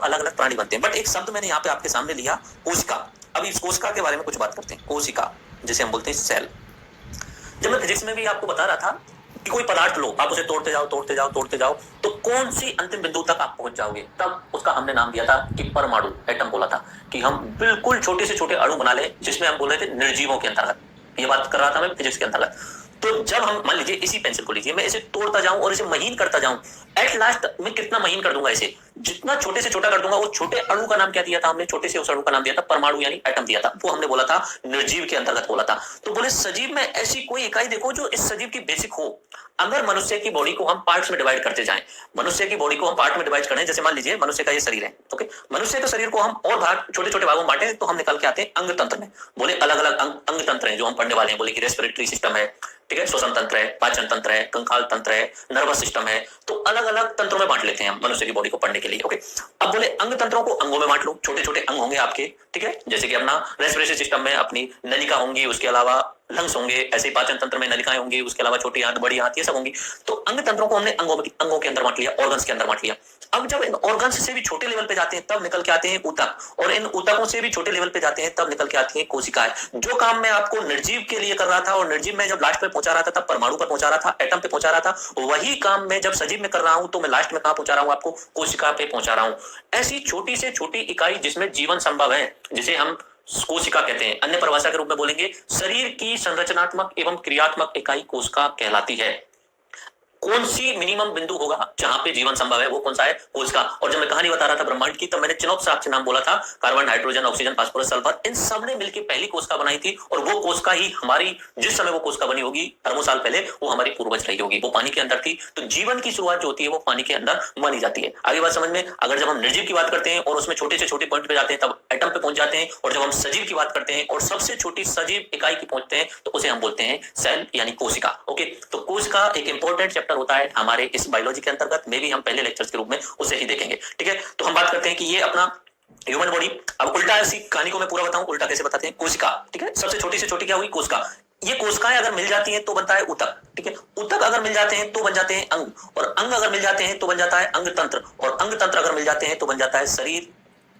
और अलग अलग प्राणी बनते हैं। बट एक शब्द मैंने यहाँ पे आपके सामने लिया, कोशिका। अब इस कोशिका के बारे में कुछ बात करते हैं। कोशिका जिसे हम बोलते हैं सेल। जब मैं फिजिक्स में भी आपको बता रहा था कि कोई पदार्थ लो, आप उसे तोड़ते जाओ तोड़ते जाओ तोड़ते जाओ, तो कौन सी अंतिम बिंदु तक आप पहुंच जाओगे, तब उसका हमने नाम दिया था कि परमाणु, एटम बोला था कि हम बिल्कुल छोटे से छोटे अणु बना ले, जिसमें हम बोल रहे थे निर्जीवों के अंतर्गत। ये बात कर रहा था मैं फिजिक्स के अंतर्गत। तो जब हम मान लीजिए इसी पेंसिल को लीजिए, मैं इसे तोड़ता जाऊं और इसे महीन करता जाऊं, एट लास्ट मैं कितना महीन कर दूंगा इसे, जितना छोटे से छोटा कर दूंगा। वो छोटे अणु का नाम क्या दिया था हमने, छोटे से उस अणु का नाम दिया था परमाणु यानी एटम दिया था। वो हमने बोला था निर्जीव के अंतर्गत बोला था। तो बोले सजीव में ऐसी कोई इकाई देखो जो इस सजीव की बेसिक हो। अगर मनुष्य की बॉडी को हम पार्ट्स में डिवाइड करते जाएं, मनुष्य की बॉडी को हम पार्ट में डिवाइड करें, जैसे मान लीजिए मनुष्य का ये शरीर है, ओके, मनुष्य के शरीर को हम और भाग छोटे छोटे भागों में बांटे तो हम निकल के आते हैं अंग तंत्र में। बोले अलग अलग अंग तंत्र है जो हम पढ़ने वाले हैं। बोले कि रेस्पिरेटरी सिस्टम है, ठीक है, श्वसन तंत्र है, पाचन तंत्र है, कंकाल तंत्र है, नर्वस सिस्टम है। तो अलग अलग तंत्रों में बांट लेते हैं हम मनुष्य की बॉडी को पढ़ने के लिए, ओके। अब बोले अंग तंत्रों को अंगों में बांट लो, छोटे छोटे अंग होंगे आपके, ठीक है, जैसे कि अपना रेस्पिरेटरी सिस्टम में अपनी नलिका होंगी, उसके अलावा लंग्स होंगे, ऐसे ही पाचन तंत्र में नलिकाएं होंगी, उसके अलावा छोटी आंत, बड़ी आंत, ये सब होंगी। तो अंग तंत्रों को हमने अंगों के अंदर बांट लिया, ऑर्गन्स के अंदर बांट लिया। अब जब इन ऑर्गन्स से भी छोटे लेवल पे जाते हैं तब निकल के आते हैं ऊतक, और इन ऊतकों से भी छोटे लेवल पे जाते हैं तब निकल के आती है कोशिकाएं। जो काम मैं आपको निर्जीव के लिए कर रहा था और निर्जीव में जब लास्ट पे पहुंचा रहा था तब परमाणु पर पहुंचा रहा था, एटम पे पहुंचा रहा था, वही काम मैं जब सजीव में कर रहा हूं तो मैं लास्ट में कहां पहुंचा रहा हूं, आपको कोशिका पे पहुंचा रहा हूं। ऐसी छोटी से छोटी इकाई जिसमें जीवन संभव है, जिसे हम कोशिका कहते हैं। अन्य परिभाषा के रूप में बोलेंगे शरीर की संरचनात्मक एवं क्रियात्मक इकाई कोशिका कहलाती है। कौन सी मिनिमम बिंदु होगा जहां पे जीवन संभव है, वो कौन सा है, कोशिका। और जब मैं कहानी बता रहा था ब्रह्मांड की, तब मैंने चिनोप साक्ष्य नाम बोला था, carbon, hydrogen, oxygen, phosphorus, sulphur, इन सब ने मिलकर पहली कोशिका बनाई थी। और वो कोशिका ही हमारी, जिस समय वो कोशिका बनी होगी अरबों साल पहले, वो हमारी पूर्वज रही होगी, वो पानी के अंदर थी। तो जीवन की शुरुआत जो होती है वो पानी के अंदर मानी जाती है। आगे बात समझ में। अगर जब हम निर्जीव की बात करते हैं और उसमें छोटे से छोटे पॉइंट पे जाते हैं तब एटम पे पहुंच जाते हैं, और जब हम सजीव की बात करते हैं और सबसे छोटी सजीव इकाई की पहुंचते हैं तो उसे हम बोलते हैं सेल यानी कोशिका, ओके। तो कोशिका एक इंपॉर्टेंट चैप्टर होता है हमारे इस बायोलॉजी के अंतर्गत, में भी हम पहले लेक्चर्स के रूप में उसे ही देखेंगे, ठीक है। तो हम बात करते हैं कि ये अपना ह्यूमन बॉडी। अब उल्टा इसी कहानी को मैं पूरा बताऊं, उल्टा कैसे बताते हैं, कोशिका, ठीक है, सबसे छोटी से छोटी क्या हुई, कोशिका। ये कोशिकाएं अगर मिल जाती हैं तो बनता है ऊतक, ठीक है, ऊतक अगर मिल जाते हैं तो बन जाते हैं अंग, और अंग अगर मिल जाते हैं तो बन जाता है अंग तंत्र, और अंग तंत्र अगर मिल जाते हैं तो बन जाता है शरीर,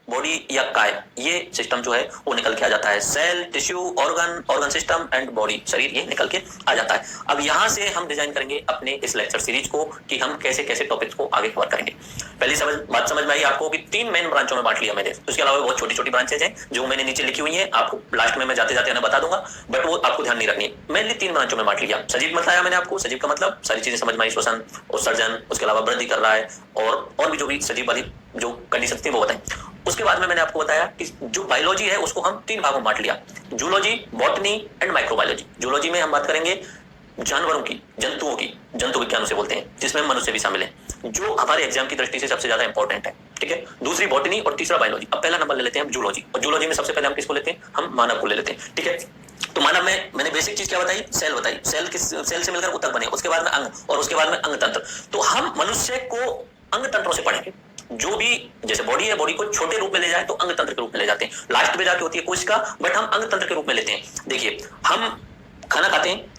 बॉडी या काय। ये सिस्टम जो है वो निकल के आ जाता है, cell, tissue, organ system and body, शरीर, ये निकल के आ जाता है। अब यहां से हम डिजाइन करेंगे अपने इस लेक्चर सीरीज को कि हम कैसे कैसे टॉपिक्स को आगे कवर करेंगे। पहली बात समझ में आई आपको कि 3 मेन ब्रांचों में बांट लिया मैंने। उसके अलावा बहुत छोटी छोटी ब्रांचेज हैं जो मैंने नीचे लिखी हुई है, आपको लास्ट में मैं जाते जाते बता दूंगा, बट वो आपको ध्यान नहीं रखनी है। मेनली 3 ब्रांचों में बांट लिया। सजीव बताया मैंने आपको, सजीव का मतलब सारी चीजें समझ में आई, श्वसन, उत्सर्जन, उसके अलावा वृद्धि कर रहा है, और भी जो भी सजीव वाली जो कंडीशन थी वो बताई। उसके बाद में मैंने आपको बताया कि जो बायोलॉजी है उसको हम 3 भागों में बांट लिया, zoology, botany and microbiology. Zoology में हम बात करेंगे जानवरों की, जंतुओं की, जंतु विज्ञान उसे बोलते हैं, जिसमें मनुष्य भी शामिल है, जो हमारे एग्जाम की दृष्टि से सबसे ज्यादा इंपॉर्टेंट है, ठीक है। दूसरी बॉटनी और तीसरा बायोलॉजी। अब पहला नंबर ले लेते हैं हम जूलॉजी, और जूलॉजी में सबसे पहले हम किसको लेते हैं, हम मानव को ले लेते हैं, ठीक है। तो मानव में मैंने बेसिक चीज क्या बताई, सेल बताई, सेल से मिलकर ऊतक बने, उसके बाद में अंग, और उसके बाद में अंग तंत्र। तो हम मनुष्य को अंग तंत्रों से पढ़ेंगे। जो भी जैसे बॉडी है, बॉडी को छोटे रूप में ले जाए तो अंग तंत्र के रूप में ले जाते हैं, लास्ट में जाके होती है कोशिका, बट हम अंग तंत्र के रूप में लेते हैं। देखिए हम खाना खाते हैं,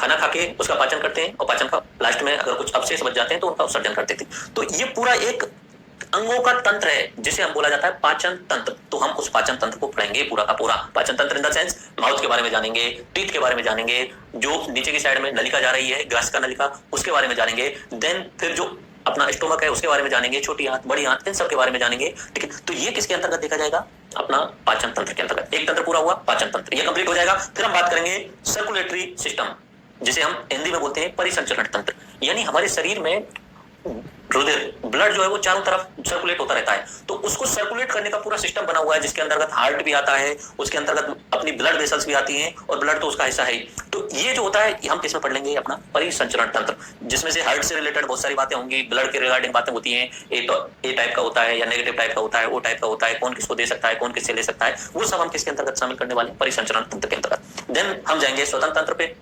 खाना खा के उसका पाचन करते हैं, और पाचन का लास्ट में अगर कुछ अवशेष बच जाते हैं तो उनका उत्सर्जन कर देते हैं। तो ये पूरा एक अंगों का तंत्र है जिसे हम बोला जाता है पाचन तंत्र। तो हम उस पाचन तंत्र को पढ़ेंगे पूरा का पूरा। पाचन तंत्र इन द सेंस माउथ के बारे में जानेंगे, टीथ के बारे में जानेंगे, जो नीचे की साइड में नलिका जा रही है, ग्रास का नलिका, उसके बारे में जानेंगे। देन फिर जो अपना स्टोमक है उसके बारे में जानेंगे, छोटी आंत, बड़ी आंत, इन सब के बारे में जानेंगे, ठीक है। तो ये किसके अंतर्गत देखा जाएगा, अपना पाचन तंत्र के अंतर्गत। एक तंत्र पूरा हुआ, पाचन तंत्र, ये कंप्लीट हो जाएगा। फिर हम बात करेंगे सर्कुलेटरी सिस्टम, जिसे हम हिंदी में बोलते हैं परिसंचरण तंत्र। यानी हमारे शरीर में रुधिर, ब्लड जो है वो चारों तरफ सर्कुलेट होता रहता है, तो उसको सर्कुलेट करने का पूरा सिस्टम बना हुआ है, जिसके अंतर्गत हार्ट भी आता है, उसके अंतर्गत अपनी ब्लड वेसल्स भी आती हैं, और ब्लड तो उसका हिस्सा है ही। तो ये जो होता है हम किसमें पढ़ लेंगे, अपना परिसंचरण तंत्र, जिसमें से हार्ट से रिलेटेड बहुत सारी बातें होंगी, ब्लड के रिगार्डिंग बातें होती हैं, ए टाइप का होता है या नेगेटिव टाइप का होता है, ओ टाइप का होता है, कौन किसको दे सकता है, कौन किससे ले सकता है, वो सब हम किसके अंतर्गत शामिल करने वाले, परिसंचरण तंत्र के अंतर्गत। देन हम जाएंगे श्वसन तंत्र पे।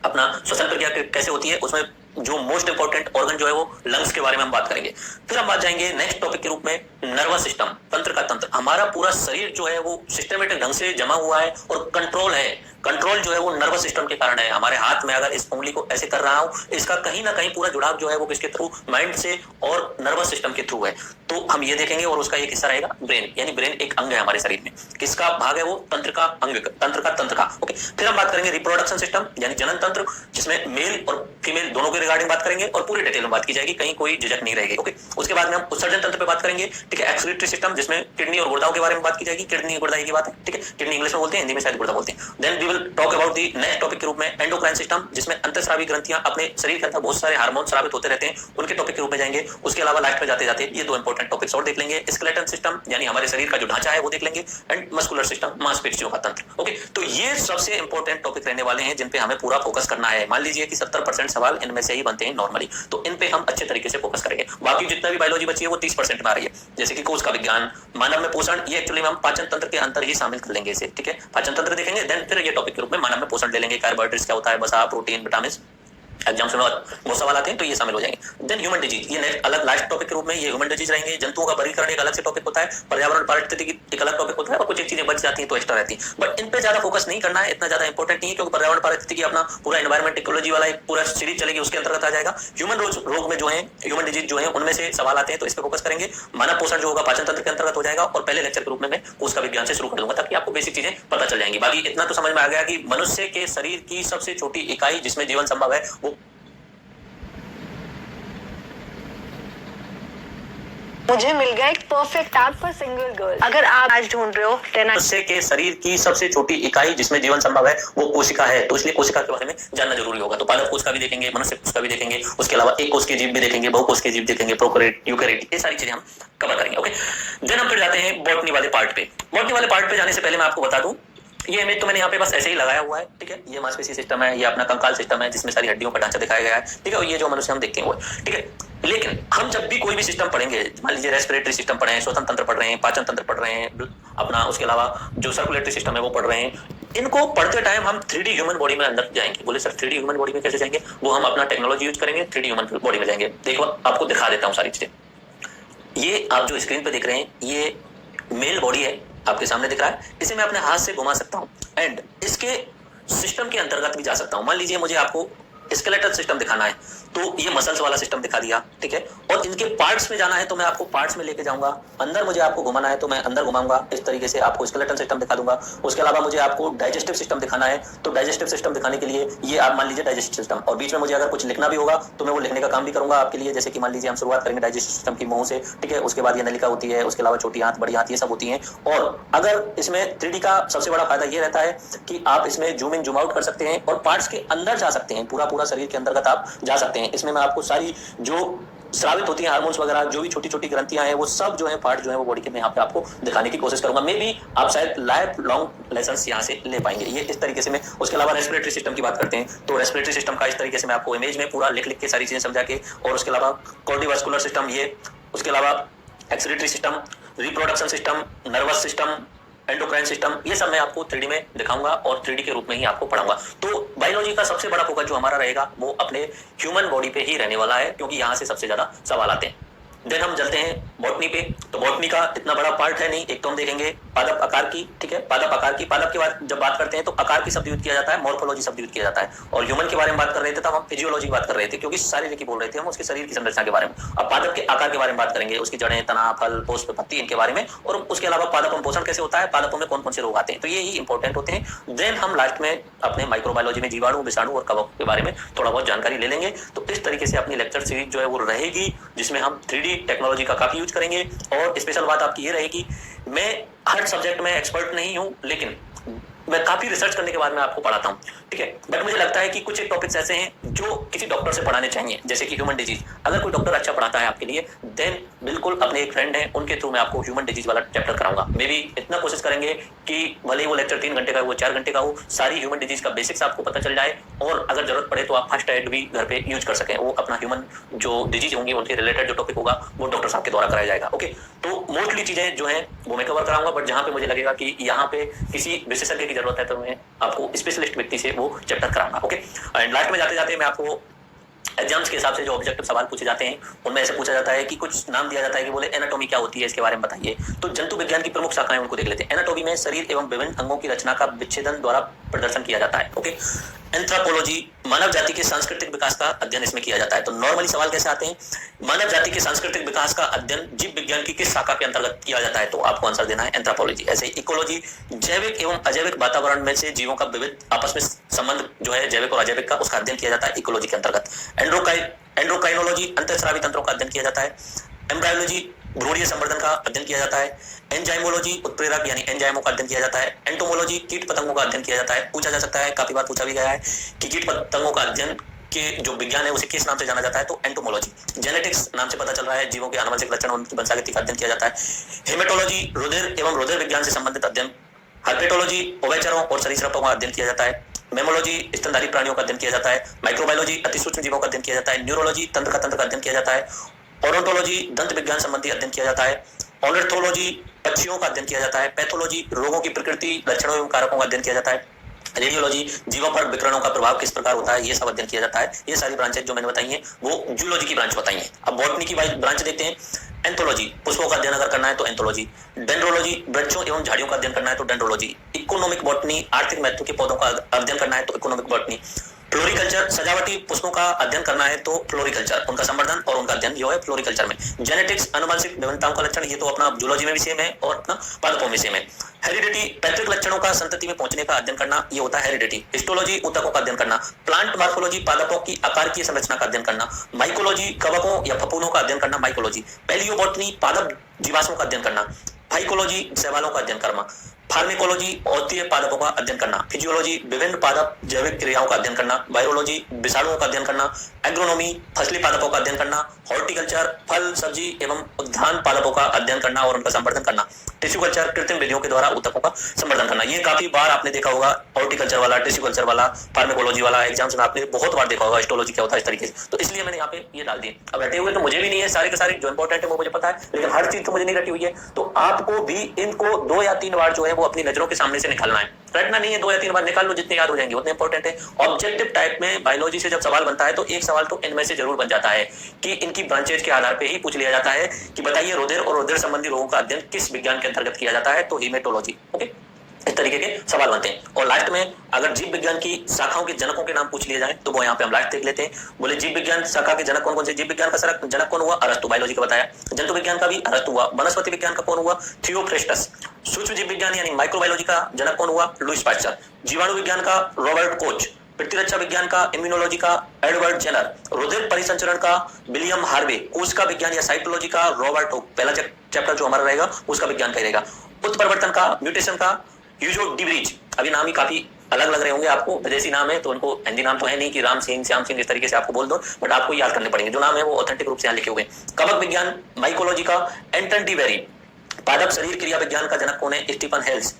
अपना श्वसन प्रक्रिया कैसे होती है, उसमें जो मोस्ट इंपॉर्टेंट ऑर्गन जो है वो लंग्स के बारे में हम बात करेंगे। फिर हम बात जाएंगे नेक्स्ट टॉपिक के रूप में नर्वस सिस्टम, तंत्र का तंत्र। हमारा पूरा शरीर जो है वो सिस्टमेटिक ढंग से जमा हुआ है और कंट्रोल है। कंट्रोल जो है वो नर्वस सिस्टम के कारण है। हमारे हाथ में अगर इस उंगली को ऐसे कर रहा हूं, इसका कहीं ना कहीं पूरा जुड़ाव जो है वो किसके थ्रू, माइंड से और नर्वस सिस्टम के थ्रू है। तो हम ये देखेंगे और उसका एक हिस्सा रहेगा ब्रेन, यानी ब्रेन एक अंग है हमारे शरीर में। किसका भाग है वो? तंत्र का अंग, तंत्र का। ओके, फिर हम बात करेंगे रिप्रोडक्शन सिस्टम यानी जनन तंत्र, जिसमें मेल और फीमेल दोनों के रिगार्डिंग बात करेंगे और पूरी डिटेल में बात की जाएगी, कहीं कोई झिझक नहीं रहेगी। ओके, उसके बाद में हम उत्सर्जन तंत्र पे बात करेंगे, ठीक है। एक्सक्रीटरी सिस्टम, जिसमें किडनी और गुर्दाओं के बारे में बात की जाएगी। किडनी गुर्दा की बात है, ठीक है। किडनी इंग्लिश में बोलते हैं, हिंदी में शायद गुर्दा बोलते हैं। Then we will talk about the next topic के रूप में एंडोक्राइन सिस्टम, जिसमें अंतःस्रावी ग्रंथियां अपने शरीर के अंदर बहुत सारे हार्मोन स्रावित होते रहते हैं, उनके टॉपिक के रूप में जाएंगे। उसके अलावा लास्ट में जाते जाते ये दो इंपॉर्टेंट टॉपिक्स और देख लेंगे, स्केलेटन सिस्टम यानी हमारे शरीर का जो ढांचा है वो देख लेंगे, एंड मस्कुलर सिस्टम, मांसपेशियों का तंत्र। ओके, तो ये सबसे इंपॉर्टेंट टॉपिक रहने वाले हैं जिन पे हमें पूरा फोकस करना है। मान लीजिए कि 70% सवाल इनमें से ही बनते हैं नॉर्मली, तो इन पे हम अच्छे तरीके से फोकस करेंगे। बाकी जितना भी बायोलॉजी बची है वो 30% में आ रही है, जैसे कि कोश का विज्ञान, मानव में पोषण, ये एक्चुअली हम पाचन तंत्र के अंतर ही शामिल कर लेंगे इसे, ठीक है। पाचन तंत्र देखेंगे, देन फिर ये टॉपिक के रूप में मानव में पोषण ले लेंगे, कार्बोहाइड्रेट्स क्या होता है, वसा, प्रोटीन, विटामिन, एग्जाम्स में बहुत सवाल आते हैं तो ये शामिल हो जाएंगे। देन ह्यूमन डिजीज, ये नेक्स्ट अलग लास्ट टॉपिक के रूप में ये ह्यूमन डिजीज रहेंगे। जंतुओं का वर्गीकरण एक अलग से टॉपिक होता है, पर्यावरण पारिस्थितिकी एक अलग टॉपिक होता है, और कुछ एक चीजें बच जाती हैं तो एक्स्ट्रा रहती है, बट इन पे ज्यादा फोकस नहीं करना है, इतना ज्यादा इंपॉर्टेंट नहीं है, क्योंकि पर्यावरण पारिस्थितिकी अपना पूरा एनवायरमेंट इकोलॉजी वाला एक पूरा सीरीज चलेगी, उसके अंतर्गत आ जाएगा। ह्यूमन रोग में जो है, ह्यूमन डिजीज जो है, उनमें से सवाल आते हैं तो इस पे फोकस करेंगे। मानव पोषण जो होगा पाचन तंत्र के अंतर्गत हो जाएगा, और पहले लेक्चर के रूप में मैं उसका विज्ञान से शुरू कर दूंगा ताकि आपको बेसिक चीजें पता चल जाएंगी। बाकी इतना तो समझ में आ गया कि मनुष्य के शरीर की सबसे छोटी इकाई जिसमें जीवन संभव है वो मुझे मिल गया एक perfect app for single girl. अगर आप आज ढूंढ रहे हो मनुष्य के शरीर की सबसे छोटी इकाई जिसमें जीवन संभव है वो कोशिका है, तो इसलिए कोशिका के बारे में जानना जरूरी होगा। तो पादप कोश का भी देखेंगे, मनुष्य कोश का भी देखेंगे, उसके अलावा एक कोश के जीव भी देखेंगे, बहुकोश के जीव देखेंगे, प्रोकैरियोट, यूकैरियोट, ये सारी चीजें हम कवर करेंगे। ओके, देन हम फिर जाते हैं बॉटनी वाले पार्ट पे। बॉटनी वाले पार्ट पे जाने से पहले मैं आपको बता दूं, ये इमेज तो मैंने यहाँ पे बस ऐसे ही लगाया हुआ है, ठीक है। ये मांसपेशी सिस्टम है, ये अपना कंकाल सिस्टम है जिसमें सारी हड्डियों का ढांचा दिखाया गया है, ठीक है। और ये जो मनुष्य हम देखते हैं वो है, ठीक है। लेकिन हम जब भी कोई भी सिस्टम पढ़ेंगे, मान लीजिए रेस्पिरेटरी सिस्टम पढ़े हैं, श्वसन तंत्र पढ़ रहे हैं, पाचन तंत्र पढ़ रहे हैं, अपना उसके अलावा जो सर्कुलेटरी सिस्टम है वो पढ़ रहे हैं, इनको पढ़ते टाइम हम 3D ह्यूमन बॉडी में अंदर जाएंगे। बोले सर 3D ह्यूमन बॉडी में कैसे जाएंगे? वो हम अपना टेक्नोलॉजी यूज करेंगे, 3D ह्यूमन बॉडी में जाएंगे। देखो आपको दिखा देता हूँ सारी चीजें। ये आप जो स्क्रीन पे देख रहे हैं ये मेल बॉडी है, आपके सामने दिख रहा है। इसे मैं अपने हाथ से घुमा सकता हूं एंड इसके सिस्टम के अंतर्गत भी जा सकता हूं। मान लीजिए मुझे आपको स्केलेटल सिस्टम दिखाना है तो ये मसल्स वाला सिस्टम दिखा दिया, ठीक है। और इनके पार्ट्स में जाना है तो मैं आपको पार्ट्स में लेके जाऊंगा। अंदर मुझे आपको घुमाना है तो मैं अंदर घुमाऊंगा, इस तरीके से आपको स्केलेटल सिस्टम दिखा दूंगा। उसके अलावा मुझे आपको डाइजेस्टिव सिस्टम दिखाना है तो डाइजेस्टिव सिस्टम दिखाने के लिए ये आप मान लीजिए डाइजेस्टिव सिस्टम, और बीच में मुझे अगर कुछ लिखना भी होगा तो मैं वो लिखने का काम भी करूंगा आपके लिए। जैसे कि मान लीजिए हम शुरुआत करेंगे डाइजेस्टिव सिस्टम की मुंह से, ठीक है। उसके बाद ये नलिका होती है, उसके अलावा छोटी आंत, बड़ी आंत, ये सब होती है। और अगर इसमें 3D का सबसे बड़ा फायदा ये रहता है कि आप इसमें जूम इन जूम आउट कर सकते हैं और पार्ट्स के अंदर जा सकते हैं, पूरा शरीर के अंतर्गत आप जा सकते हैं। इसमें मैं आपको सारी जो स्रावित होती हैं हार्मोन्स वगैरह, जो भी छोटी छोटी ग्रंथियां हैं, वो सब जो है पार्ट जो है वो बॉडी के मैं यहाँ पे आपको दिखाने की कोशिश करूंगा। मे बी आप शायद लाइफ लॉन्ग लेसन्स यहाँ से ले पाएंगे, ये इस तरीके से मैं। उसके अलावा रेस्पिरेटरी सिस्टम की बात करते हैं तो रेस्पिरेटरी सिस्टम का इस तरीके से मैं आपको इमेज में पूरा लिख लिख के सारी चीजें समझा के, और उसके अलावा कार्डियोवास्कुलर सिस्टम ये, उसके अलावा excretory system, reproduction system, nervous system, endocrine system, ये सब मैं आपको 3D में दिखाऊंगा और 3D के रूप में ही आपको पढ़ाऊंगा। तो बायोलॉजी का सबसे बड़ा फोकस जो हमारा रहेगा वो अपने ह्यूमन बॉडी पे ही रहने वाला है, क्योंकि यहाँ से सबसे ज्यादा सवाल आते हैं। देन हम चलते हैं बॉटनी पे। तो बॉटनी का इतना बड़ा पार्ट है नहीं, एक तो हम देखेंगे पादप आकार की, ठीक है। पादप आकार की, पादप के बाद जब बात करते हैं तो आकार की शब्द यूज किया जाता है, मॉर्फोलॉजी शब्द यूज किया जाता है। और ह्यूमन के बारे में बात कर रहे थे तब हम फिजियोलॉजी की बात कर रहे थे, क्योंकि शारीरिक बोल रहे थे हम, उसके शरीर की संरचना के बारे में। अब पादप के आकार के बारे में बात करेंगे, उसकी जड़ें, तना, फल, पुष्प, पत्ती, इनके बारे में। और उसके अलावा पादप पोषण कैसे होता है, पादपों में कौन कौन से रोग आते हैं, तो ये ही इंपॉर्टेंट होते हैं। देन हम लास्ट में अपने माइक्रोबायोलॉजी में जीवाणु, विषाणु और कवक के बारे में थोड़ा बहुत जानकारी ले लेंगे। तो इस तरीके से अपनी लेक्चर सीरीज जो है वो रहेगी, जिसमें हम 3D टेक्नोलॉजी का काफी यूज करेंगे। और स्पेशल बात आपकी ये रहेगी, मैं हर सब्जेक्ट में एक्सपर्ट नहीं हूं, लेकिन मैं काफी रिसर्च करने के बाद मैं आपको पढ़ाता हूं, ठीक है। बट मुझे लगता है कि कुछ एक टॉपिक्स ऐसे हैं जो किसी डॉक्टर से पढ़ाने चाहिए, जैसे कि ह्यूमन डिजीज। अगर कोई डॉक्टर अच्छा पढ़ाता है आपके लिए, देन बिल्कुल अपने एक फ्रेंड है उनके थ्रू मैं आपको ह्यूमन डिजीज वाला चैप्टर कराऊंगा। मे बी इतना कोशिश करेंगे कि भले ही वो लेक्चर 3 घंटे का हो, 4 घंटे का हो, सारी ह्यूमन डिजीज का बेसिक्स आपको पता चल जाए, और अगर जरूरत पड़े तो आप फर्स्ट एड भी घर पे यूज कर सकें। वो अपना ह्यूमन जो डिजीज होंगी उनके रिलेटेड जो टॉपिक होगा वो डॉक्टर साहब के द्वारा कराया जाएगा। ओके, तो मोस्टली चीजें जो है वो मैं कवर कराऊंगा, बट जहां पे मुझे लगेगा कि यहाँ पे किसी विशेषज्ञ की जरूरत है तो मैं आपको स्पेशलिस्ट व्यक्ति से वो चैप्टर कराऊंगा। ओके, एंड लास्ट में जाते जाते मैं आपको एग्जाम्स के हिसाब से जो ऑब्जेक्टिव सवाल पूछे जाते हैं उनमें ऐसे पूछा जाता है कि कुछ नाम दिया जाता है कि बोले एनाटॉमी क्या होती है, इसके बारे में बताइए। तो जंतु विज्ञान की प्रमुख शाखाएं उनको देख लेते हैं। एनाटॉमी में शरीर एवं विभिन्न अंगों की रचना का विच्छेदन द्वारा प्रदर्शन किया जाता है। ओके, एंथ्रोपोलॉजी मानव जाति के सांस्कृतिक विकास का अध्ययन इसमें किया जाता है। तो नॉर्मली सवाल कैसे आते हैं, मानव जाति के सांस्कृतिक विकास का अध्ययन जीव विज्ञान की किस शाखा के अंतर्गत किया जाता है, तो आपको आंसर देना है एंथ्रोपोलॉजी। ऐसे इकोलॉजी जैविक एवं अजैविक वातावरण में से जीवों का विविध आपस में संबंध जो है जैविक और अजैविक का, उसका अध्ययन किया जाता है इकोलॉजी के अंतर्गत। एंडोक्राइनोलॉजी अंतःस्रावी तंत्रों का अध्ययन किया जाता है। एम्ब्रायोलॉजी भ्रूणीय संवर्धन का अध्ययन किया जाता है। एंजाइमोलॉजी उत्प्रेरक यानी एंजाइमों का अध्ययन किया जाता है। एंटोमोलॉजी कीट पतंगों का अध्ययन किया जाता है। पूछा जा सकता है, काफी बार पूछा भी गया है कि कीट पतंगों का अध्ययन के जो विज्ञान है उसे किस नाम से जाना जाता है, तो एंटोमोलॉजी। जेनेटिक्स नाम से पता चल रहा है, जीवों के आनुवंशिक लक्षण और उनकी वंशागति का अध्ययन किया जाता है। हेमेटोलॉजी रुधिर एवं रुधिर विज्ञान से संबंधित अध्ययन। हर्पेटोलॉजी उभयचरों और सरीसृपों का अध्ययन किया जाता है। मेमोलॉजी स्तनधारी प्राणियों का अध्ययन किया जाता है। माइक्रोबायोलॉजी अति सूक्ष्म जीवों का अध्ययन किया जाता है। न्यूरोलॉजी तंत्र का अध्ययन किया जाता है। ओडोंटोलॉजी दंत विज्ञान संबंधी अध्ययन किया जाता है। ऑर्निथोलॉजी पक्षियों का अध्ययन किया जाता है। पैथोलॉजी रोगों की प्रकृति, लक्षणों एवं कारकों का अध्ययन किया जाता है। रेडियोलॉजी जीवों पर विकिरणों का प्रभाव किस प्रकार होता है, ये सब अध्ययन किया जाता है। ये सारी ब्रांचेज जो मैंने बताई हैं वो जूलॉजी की ब्रांच बताई हैं। अब बॉटनी की ब्रांच देखते हैं। एंथोलॉजी पुष्पों का अध्ययन अगर करना है तो एंथोलॉजी। डेंड्रोलॉजी वृक्षों एवं झाड़ियों का अध्ययन करना है तो डेंड्रोलॉजी। इकोनॉमिक बॉटनी आर्थिक महत्व के पौधों का अध्ययन करना है तो इकोनॉमिक बॉटनी। फ्लोरिकल्चर सजावटी पुष्पों का अध्ययन करना है तो फ्लोरिकल्चर, उनका संवर्धन और उनका अध्ययन जो है फ्लोरिकल्चर में। जेनेटिक्स अनुवांशिक विभिन्नताओं का लक्षण, ये तो अपना जूलॉजी में भी सेम है और अपना पादपों में सेम है। हेरिडिटी पैतृक लक्षणों का संतति में पहुंचने का अध्ययन करना, ये होता है हेरिडिटी। हिस्टोलॉजी ऊतकों का अध्ययन करना। प्लांट मार्फोलॉजी पादपों की आकारकीय संरचना का अध्ययन करना। माइकोलॉजी कवकों या फफूंदों का अध्ययन करना, माइकोलॉजी। पैलियोबॉटनी पादप जीवाश्मों का अध्ययन करना। फाइकोलॉजी शैवालों का अध्ययन करना। फार्मेकोलॉजी औषधीय पादपों का अध्ययन करना। फिजियोलॉजी विभिन्न पादप जैविक क्रियाओं का अध्ययन करना। वायरोलॉजी विषाणुओं का अध्ययन करना। एग्रोनॉमी फसली पादपों का अध्ययन करना। हॉर्टिकल्चर फल सब्जी एवं उद्यान पादपों का अध्ययन करना और उनका संवर्धन करना। टिश्यू कल्चर कृत्रिम विधियों के द्वारा ऊतकों का संवर्धन करना। ये काफी बार आपने देखा होगा, हॉर्टिकल्चर वाला, टिश्यू कल्चर वाला, फार्मेकोलॉजी वाला एग्जाम्स में आपने बहुत बार देखा होगा हिस्टोलॉजी क्या होता है इस तरीके से। तो इसलिए मैंने यहाँ पे ये डाल दिए। अब रटे हुए तो मुझे भी नहीं है सारे के सारे, जो इंपॉर्टेंट है वो मुझे पता है, लेकिन हर चीज तो मुझे नहीं रटी हुई है। तो आपको भी इनको 2 या 3 बार जो है वो अपनी नजरों के सामने से निकालना है। रटना नहीं है, 2 या 3 बार निकाल लो, जितने याद हो जाएंगे उतने इंपॉर्टेंट है। ऑब्जेक्टिव टाइप में बायोलॉजी से जब सवाल बनता है तो एक सवाल तो इनमें से जरूर बन जाता है कि इनकी ब्रांचेज के आधार पे ही पूछ लिया जाता है कि बताइए रुधिर और रुधिर संबंधी रोगों का अध्ययन किस विज्ञान के अंतर्गत किया जाता है, तो हेमेटोलॉजी। ओके, इस तरीके के सवाल बनते हैं। और लास्ट में अगर जीव विज्ञान की शाखाओं के जनकों के नाम पूछ लिए जाए तो वो यहाँ पे हम लास्ट देख लेते हैं। बोले जीव विज्ञान शाखा के जनक कौन कौन से। जीव विज्ञान का जनक कौन हुआ, अरस्तु, बायोलॉजी का बताया। जंतु विज्ञान का भी अरस्तु हुआ। वनस्पति विज्ञान का कौन हुआ, थियोफ्रेस्टस। सूक्ष्म जीव विज्ञान यानी माइक्रोबायोलॉजी का जनक कौन हुआ, लुईस पास्चर। जीवाणु विज्ञान का रॉबर्ट कोच। प्रतिरक्षा विज्ञान का, इम्यूनोलॉजी का एडवर्ड जेनर। रुधिर परिसंचरण का विलियम हार्वे। कोशिका विज्ञान या साइटोलॉजी का रॉबर्ट हुक। पहला चैप्टर जो हमारा रहेगा उसका विज्ञान का रहेगा। उत्परिवर्तन का, म्यूटेशन का यूजो डिब्रीज। अभी नाम ही काफी अलग लग रहे होंगे आपको, विदेशी नाम है तो उनको हिंदी नाम तो है नहीं कि राम सिंह, श्याम सिंह इस तरीके से आपको बोल दो, बट आपको याद करने पड़ेंगे। जो नाम है वो ऑथेंटिक रूप से यहाँ लिखे हुए हैं। कवक विज्ञान, माइकोलॉजी का एंटन डी वेरी। पादप शरीर क्रिया विज्ञान का जनक कौन है, स्टीफन हेल्स।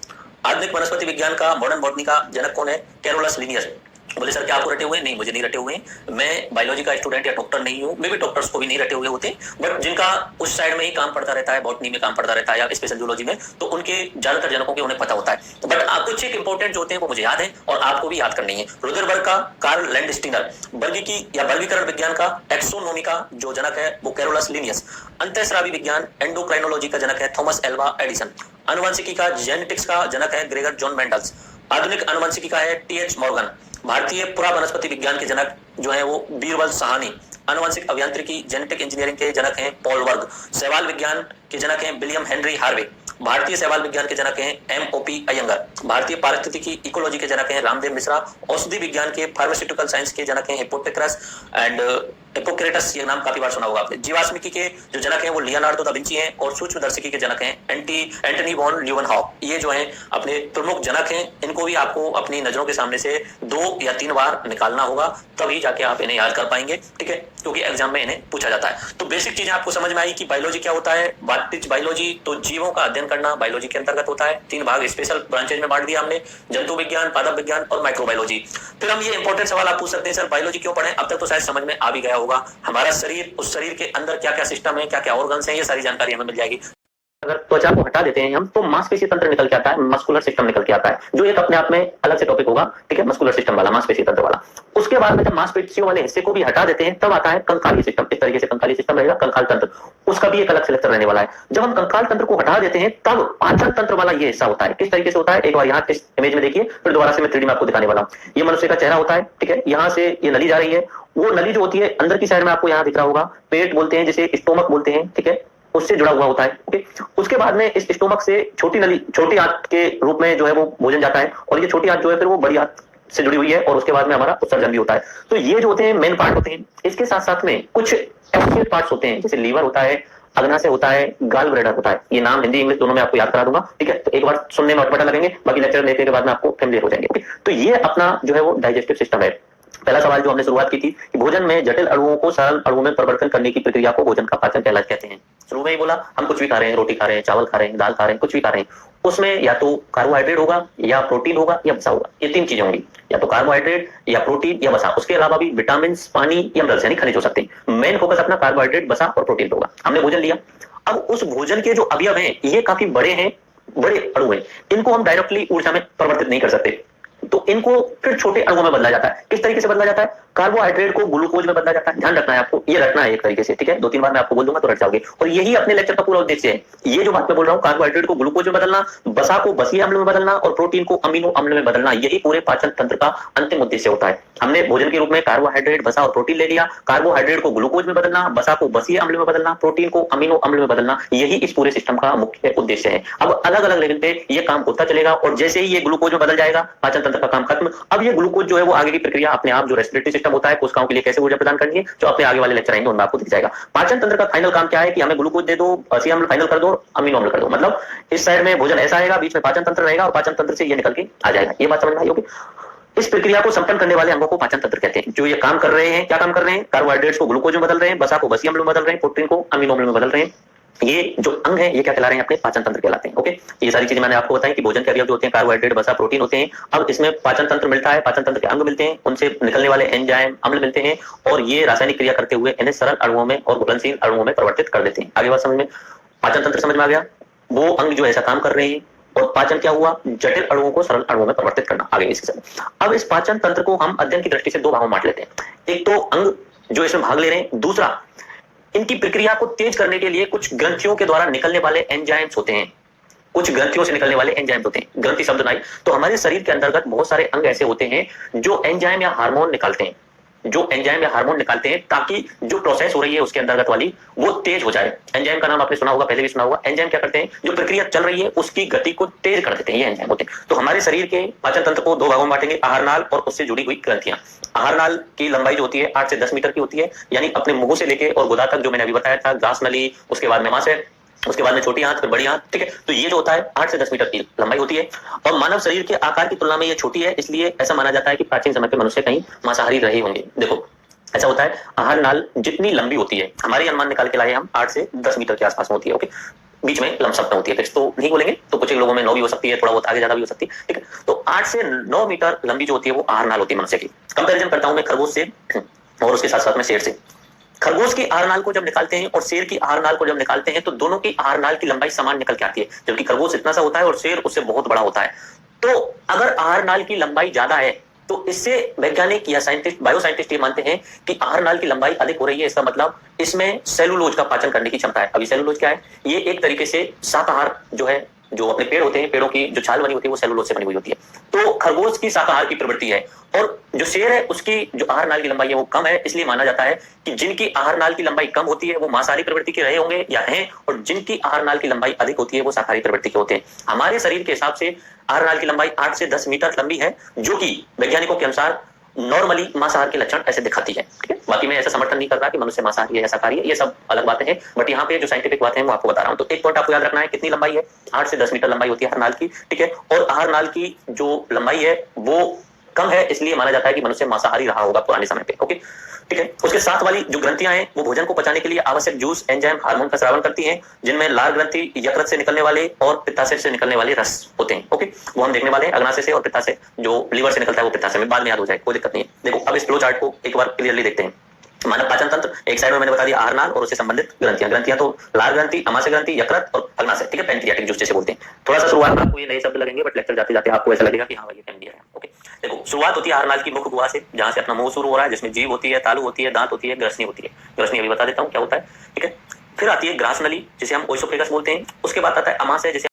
आधुनिक वनस्पति विज्ञान का, मॉडर्न बॉटनी का जनक कौन है, कैरोलस लिनियस। बोले सर क्या आपको रटे हुए? नहीं, मुझे नहीं रटे हुए। मैं बायोलॉजी का स्टूडेंट या डॉक्टर नहीं हूँ, मे भी डॉक्टर्स को भी नहीं रटे हुए होते, बट जिनका उस साइड में ही काम पड़ता रहता है, बॉटनी में काम पड़ता रहता है या स्पेशल जूलॉजी में, तो उनके ज्यादातर जनकों के उन्हें पता होता है। बट कुछ एक इंपॉर्टेंट जो होते हैं वो मुझे याद है और आपको भी याद करनी है। रुधिर वर्ग का कार्ल लैंडस्टीनर। वर्गीकी या वर्गीकरण विज्ञान का, टैक्सोनोमी का जो जनक है वो कैरोलस लिनियस। अंतःस्रावी विज्ञान, एंडोक्राइनोलॉजी का जनक है थॉमस एल्वा एडिसन। आनुवंशिकी का, जेनेटिक्स का जनक है ग्रेगर जॉन मेंडल्स। आधुनिक आनुवंशिकी का है टी.एच. मॉर्गन। भारतीय पुरा वनस्पति विज्ञान के जनक जो है वो बीरबल साहनी। आनुवंशिक अभियांत्रिकी, जेनेटिक इंजीनियरिंग के जनक हैं पॉल वर्ग। शैवाल विज्ञान के जनक हैं विलियम हेनरी हार्वे। भारतीय शैवाल विज्ञान के जनक हैं एम.ओ.पी. अयंगर। भारतीय पारिस्थितिकी इकोलॉजी के जनक हैं रामदेव मिश्रा। औषधि विज्ञान के, फार्मास्यूटिकल साइंस के जनक हैं हिप्पोक्रेटस एंड हिप्पोक्रेटस, ये नाम काफी बार सुना होगा आपने। जीवाश्मिकी के जो जनक हैं वो लियोनार्डो दा विंची हैं और सूक्ष्मदर्शिकी के जनक हैं एंटनी वॉन ल्यूवेनहॉक। ये जो हैं अपने प्रमुख जनक हैं, इनको भी आपको अपनी नजरों के सामने से 2 या 3 बार निकालना होगा, तभी जाके आप इन्हें याद कर पाएंगे, ठीक है, क्योंकि एग्जाम में इन्हें पूछा जाता है। तो बेसिक चीजें आपको समझ में आई कि बायोलॉजी क्या होता है। व्हाट इज बायोलॉजी, तो जीवों का अध्ययन करना बायोलॉजी के अंतर्गत होता है। 3 भाग स्पेशल ब्रांचेज में बांट दिया हमने, जंतु विज्ञान, पादप विज्ञान और माइक्रोबायोलॉजी। फिर हम ये इंपॉर्टेंट सवाल आप पूछ सकते हैं, सर बायोलॉजी क्यों पढ़ें? अब तक तो शायद समझ में आ भी गया होगा। हमारा शरीर, उस शरीर के अंदर क्या क्या सिस्टम है, क्या क्या ऑर्गन्स हैं, ये सारी जानकारी हमें मिल जाएगी। अगर त्वचा को हटा देते हैं हम तो मांसपेशी तंत्र निकल के आता है, मस्कुलर सिस्टम निकल के आता है, जो एक अपने आप में अलग से टॉपिक होगा, ठीक है, मस्कुलर सिस्टम वाला, मांसपेशी तंत्र वाला। उसके बाद में जब मांसपेशियों वाले हिस्से को भी हटा देते हैं तब आता है कंकाली सिस्टम। इस तरीके से कंकाली सिस्टम रहेगा, कंकाल तंत्र, उसका भी एक अलग से लेक्चर रहने वाला है। जब हम कंकाल तंत्र को हटा देते हैं तब पाचन तंत्र वाला ये हिस्सा होता है। किस तरीके से होता है, एक बार यहाँ इस इमेज में देखिए, फिर दोबारा से मैं 3D में आपको दिखाने वाला हूँ। ये मनुष्य का चेहरा होता है, ठीक है, यहाँ से ये नली जा रही है, वो नली जो होती है अंदर की साइड में आपको यहाँ दिख रहा होगा, पेट बोलते हैं जिसे, स्टोमक बोलते हैं, ठीक है, उससे जुड़ा हुआ होता है। ओके, उसके बाद में इस स्टोमक से छोटी नली, छोटी आंत के रूप में जो है वो भोजन जाता है, और ये छोटी आंत जो है फिर वो बड़ी आंत से जुड़ी हुई है, और उसके बाद में हमारा उत्सर्जन भी होता है। तो ये जो होते हैं मेन पार्ट होते हैं। इसके साथ साथ में कुछ ऐसे पार्ट्स होते हैं जैसे लीवर होता है, अग्नाशय होता है, गाल ब्लैडर होता है। ये नाम हिंदी इंग्लिश दोनों में आपको याद करा दूंगा, ठीक है, तो एक बार सुनने में अटपटा लगेंगे, बाकी लेक्चर देखने के बाद में आपको फैमिलियर हो जाएंगे। तो ये अपना जो है वो डाइजेस्टिव सिस्टम है। पहला सवाल जो हमने शुरुआत की थी कि भोजन में जटिल अणुओं को सरल अणुओं में परिवर्तन करने की प्रक्रिया को भोजन का पाचन कहते हैं। शुरू में ही बोला हम कुछ भी खा रहे हैं, रोटी खा रहे हैं, चावल खा रहे हैं, दाल खा रहे हैं, कुछ भी खा रहे हैं, उसमें या तो कार्बोहाइड्रेट होगा, या प्रोटीन होगा, या वसा होगा। ये तीन चीजें होंगी, या तो कार्बोहाइड्रेट या प्रोटीन या वसा। उसके अलावा भी विटामिन, पानी या मिनरल्स यानी खनिज हो सकते हैं। मेन फोकस अपना कार्बोहाइड्रेट, वसा और प्रोटीन होगा। हमने भोजन लिया, अब उस भोजन के जो अवयव हैं ये काफी बड़े हैं, बड़े अणु हैं, इनको हम डायरेक्टली ऊर्जा में परिवर्तित नहीं कर सकते, तो इनको फिर छोटे अणुओं में बदला जाता है। किस तरीके से बदला जाता है, कार्बोहाइड्रेट को ग्लूकोज में बदला जाता है। ध्यान रखना है आपको, ये रखना है एक तरीके से, ठीक है, 2-3 बार मैं आपको बोल दूंगा तो रट जाओगे, और यही अपने लेक्चर का पूरा उद्देश्य है। ये जो बात मैं बोल रहा हूँ, कार्बोहाइड्रेट को ग्लूकोज में बदलना, वसा को बसीय अम्ल में बदलना और प्रोटीन को अमीनो अम्ल में बदलना, यही पूरे पाचन तंत्र का अंतिम उद्देश्य होता है। हमने भोजन के रूप में कार्बोहाइड्रेट, वसा और प्रोटीन ले लिया, कार्बोहाइड्रेट को ग्लूकोज में बदलना, वसा को बसीय अम्ल में बदलना, प्रोटीन को अमीनो अम्ल में बदलना, यही इस पूरे सिस्टम का मुख्य उद्देश्य है। अब अलग अलग लेवल पे ये काम होता चलेगा, और जैसे ही ये ग्लूकोज में बदल जाएगा पाचन तंत्र का काम खत्म। अब ये ग्लूकोज जो है वो आगे की प्रक्रिया अपने आप, जो रेस्पिरेटरी सिस्टम होता है, कोशिकाओं के लिए कैसे ऊर्जा प्रदान करनी है, जो अपने आगे वाले लेक्चर आएंगे उनमें आपको दिख जाएगा। पाचन तंत्र का फाइनल काम क्या है कि हमें ग्लूकोज दे दो, बसीय अम्ल फाइनल कर दो, अमीनो अम्ल कर दो। मतलब इस साइड में भोजन ऐसा आएगा, बीच में पाचन तंत्र रहेगा, और पाचन तंत्र से ये निकल के आ जाएगा। ये बात समझ में आई होगी। इस प्रक्रिया को संपन्न करने वाले अंगों को पाचन तंत्र कहते हैं। जो ये काम कर रहे हैं, क्या काम कर रहे हैं, कार्बोहाइड्रेट्स को ग्लूकोज में बदल रहे हैं, वसा को बसीय अम्ल में बदल रहे हैं, प्रोटीन को अमीनो अम्ल में बदल रहे हैं, ये जो अंग है ये क्या कहला रहे हैं, अपने पाचन तंत्र कहलाते हैं। ओके, ये सारी चीजें मैंने आपको बताई कि भोजन के अवयव जो होते हैं कार्बोहाइड्रेट, वसा, प्रोटीन होते हैं। अब इसमें पाचन तंत्र मिलता है, पाचन तंत्र के अंग मिलते हैं, उनसे निकलने वाले एंजाइम, अम्ल मिलते हैं, और ये रासायनिक क्रिया करते हुए इन्हें सरल अणुओं में और घुलनशील अणुओं में परिवर्तित कर देते हैं। आगे बात समझ में, पाचन तंत्र समझ में आ गया, वो अंग जो ऐसा काम कर रहे हैं, और पाचन क्या हुआ, जटिल अणुओं को सरल अणुओं में परिवर्तित करना। आगे इसके साथ अब इस पाचन तंत्र को हम अध्ययन की दृष्टि से दो भागों में बांट लेते हैं। एक तो अंग जो इसमें भाग ले रहे हैं, दूसरा इनकी प्रक्रिया को तेज करने के लिए कुछ ग्रंथियों के द्वारा निकलने वाले एंजाइम्स होते हैं। कुछ ग्रंथियों से निकलने वाले एंजाइम होते हैं। ग्रंथि शब्द नहीं, तो हमारे शरीर के अंतर्गत बहुत सारे अंग ऐसे होते हैं जो एंजाइम या हार्मोन निकालते हैं, जो एंजाइम या हार्मोन निकालते हैं ताकि जो प्रोसेस हो रही है उसके अंतर्गत वाली वो तेज हो जाए। एंजाइम का नाम आपने सुना होगा, पहले भी सुना होगा। एंजाइम क्या करते हैं, जो प्रक्रिया चल रही है उसकी गति को तेज कर देते हैं, ये एंजाइम होते हैं। तो हमारे शरीर के पाचन तंत्र को दो भागों में बांटेंगे, आहार नाल और उससे जुड़ी हुई ग्रंथियां। आहार नाल की लंबाई जो होती है 8 से 10 मीटर की होती है, यानी अपने मुंह से लेके और गुदा तक, जो मैंने अभी बताया था, ग्रास नली, उसके बाद में मांस, उसके बाद में छोटी आंत, फिर बड़ी आंत, ठीक है। तो ये जो होता है 8 से 10 मीटर की लंबाई होती है, और मानव शरीर के आकार की तुलना में ये छोटी है, इसलिए ऐसा माना जाता है कि प्राचीन समय के मनुष्य कहीं मांसाहारी रहे होंगे। देखो ऐसा होता है, आहार नाल जितनी लंबी होती है, हमारी अनुमान निकाल के लाए हम 8 से 10 मीटर के आसपास होती है। ओके, बीच में लमसम होती है, फिक्स तो नहीं बोलेंगे, तो कुछ लोगों में 9 भी हो सकती है, थोड़ा बहुत आगे ज्यादा भी हो सकती है, ठीक है। तो 8 से 9 मीटर लंबी जो होती है वो आहार नाल होती है मनुष्य की। कंपैरिजन करता हूं मैं खरगोश से और उसके साथ साथ में शेर से। खरगोश की आहार नाल को जब निकालते हैं और शेर की आहार नाल को जब निकालते हैं तो दोनों की आहार नाल की लंबाई समान निकल के आती है, जबकि खरगोश इतना सा होता है और शेर उससे बहुत बड़ा होता है। तो अगर आहार नाल की लंबाई ज्यादा है तो इससे वैज्ञानिक या साइंटिस्ट, बायो साइंटिस्ट ये मानते हैं कि आहार नाल की लंबाई अधिक हो रही है। इसका मतलब इसमें सेलुलोज का पाचन करने की क्षमता है। अभी सेलुलोज क्या है, ये एक तरीके से शाकाहार जो है, जो अपने पेड़ होते हैं, पेड़ों की जो छाल बनी होती है वो सेलुलोज से बनी हुई होती है। तो खरगोश की शाकाहार की प्रवृत्ति है, और जो शेर है उसकी जो आहार नाल की लंबाई है वो कम है। इसलिए माना जाता है कि जिनकी आहार नाल की लंबाई कम होती है वो मांसाहारी प्रवृत्ति के रहे होंगे या हैं, और जिनकी आहार नाल की लंबाई अधिक होती है वो शाकाहारी प्रवृत्ति के होते हैं। हमारे शरीर के हिसाब से आहार नाल की लंबाई 8 से 10 मीटर लंबी है, जो कि वैज्ञानिकों के अनुसार नॉर्मली मांसाहार के लक्षण ऐसे दिखाती है, ठीक है। बाकी मैं ऐसा समर्थन नहीं कर रहा कि मनुष्य मांसाहारी है या शाकाहारी है, ये सब अलग बातें हैं, बट यहाँ पे जो साइंटिफिक बातें हैं वो आपको बता रहा हूँ। तो एक पॉइंट आपको याद रखना है, कितनी लंबाई है, 8 से 10 मीटर लंबाई होती है आहार नाल की, ठीक है। और आहार नाल की जो लंबाई है वो कम है, इसलिए माना जाता है कि मनुष्य मांसाहारी रहा होगा पुराने समय पे। ओके, ठीक है। उसके साथ वाली जो ग्रंथियां हैं वो भोजन को पचाने के लिए आवश्यक जूस, एंजाइम, हार्मोन का स्रावन करती हैं, जिनमें लार ग्रंथि, यकृत से निकलने वाले और पित्ताशय से निकलने वाले रस होते हैं। ओके, वो हम देखने वाले हैं। अग्नाशय से और पित्ताशय, जो लीवर से निकलता है वो पित्ताशय में बाद में याद हो जाए, कोई दिक्कत नहीं है। देखो अब इस फ्लो चार्ट को एक बार क्लियरली देखते हैं। मानव पाचन तंत्र, एक साइड में मैंने बता दिया आहार नाल और उससे संबंधित ग्रंथियां तो लार ग्रंथि, अमाशय ग्रंथि, यकृत और अग्नाशय, ठीक है, पैंक्रियाटिक जूस जैसे बोलते हैं। थोड़ा सा शुरुआत में आपको ये नए शब्द लगेंगे, बट लेक्चर जाते जाते आपको ऐसा लगेगा कि हाँ भाई ये पैंक्रिया है। ओके, देखो शुरुआत होती है आहार नाल की मुख्य गुहा से, जहां से अपना मुंह शुरू हो रहा है, जिसमें जीभ होती है, तालु होती है, दांत होती है, ग्रसनी होती है। ग्रसनी अभी बता देता हूँ क्या होता है, ठीक है। फिर आती है ग्रास नली, जिसे हम ओइसोफेगस बोलते हैं। उसके बाद आता है अमाशय, जिसे